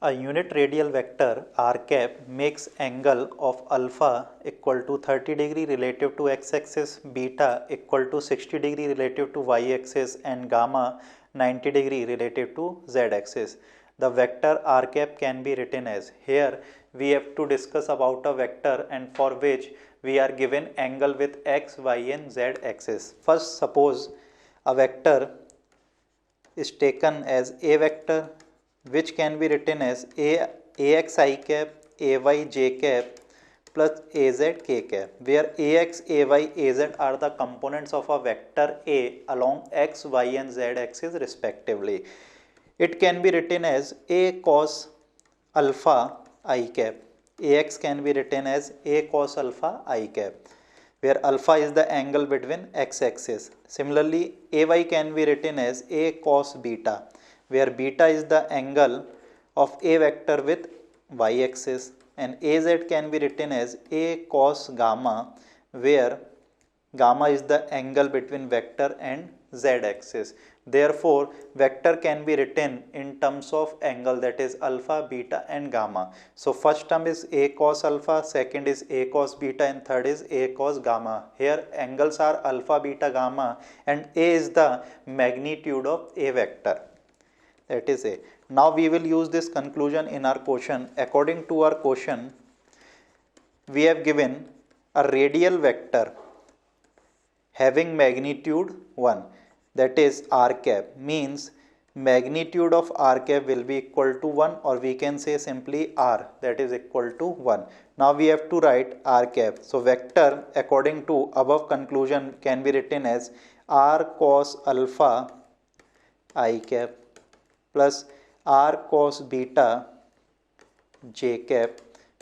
A unit radial vector r cap makes angle of alpha equal to 30 degree relative to x-axis, beta equal to 60 degree relative to y-axis and gamma 90 degree relative to z-axis. The vector r cap can be written as, here we have to discuss about a vector and for which we are given angle with x, y and z axis. First, suppose a vector is taken as a vector which can be written as ax I cap, ay j cap plus az k cap, where ax, ay, az are the components of a vector A along x, y and z axis respectively. It can be written as a cos alpha I cap. Ax can be written as a cos alpha I cap, where alpha is the angle between x-axis. Similarly, ay can be written as a cos beta, where beta is the angle of a vector with y-axis, and az can be written as a cos gamma, where gamma is the angle between vector and z-axis. Therefore, vector can be written in terms of angle, that is alpha, beta and gamma. So, first term is a cos alpha, second is a cos beta and third is a cos gamma. Here angles are alpha, beta, gamma and a is the magnitude of a vector. That is a. Now, we will use this conclusion in our question. According to our question, we have given a radial vector having magnitude 1, that is r cap, means magnitude of r cap will be equal to 1, or we can say simply r, that is equal to 1. Now we have to write r cap. So vector according to above conclusion can be written as r cos alpha I cap plus r cos beta j cap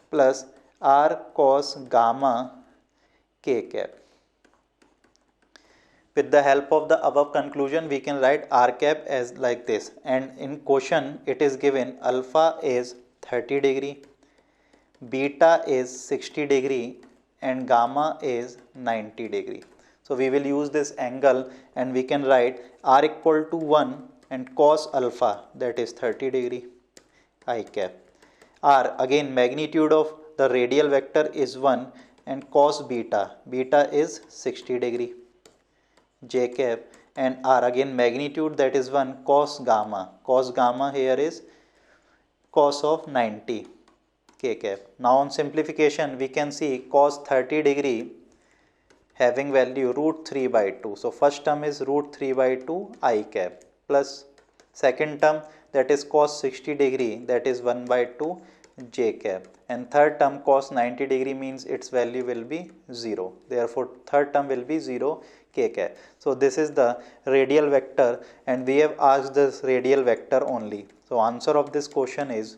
plus r cos gamma k cap. With the help of the above conclusion, we can write r cap as like this, and in question it is given alpha is 30 degree, beta is 60 degree and gamma is 90 degree. So we will use this angle and we can write r equal to 1 and cos alpha, that is 30 degree I cap. R, again magnitude of the radial vector is 1 and cos beta, beta is 60 degree j cap, and r again magnitude, that is 1 cos gamma here is cos of 90 k cap. Now on simplification we can see cos 30 degree having value root 3 by 2. So first term is root 3 by 2 I cap plus second term, that is cos 60 degree, that is 1 by 2 j cap, and third term cos 90 degree means its value will be 0. Therefore third term will be 0 k cap. So this is the radial vector and we have asked this radial vector only. So answer of this question is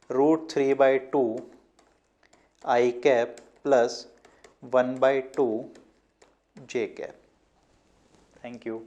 root 3 by 2 I cap plus 1 by 2 j cap. Thank you.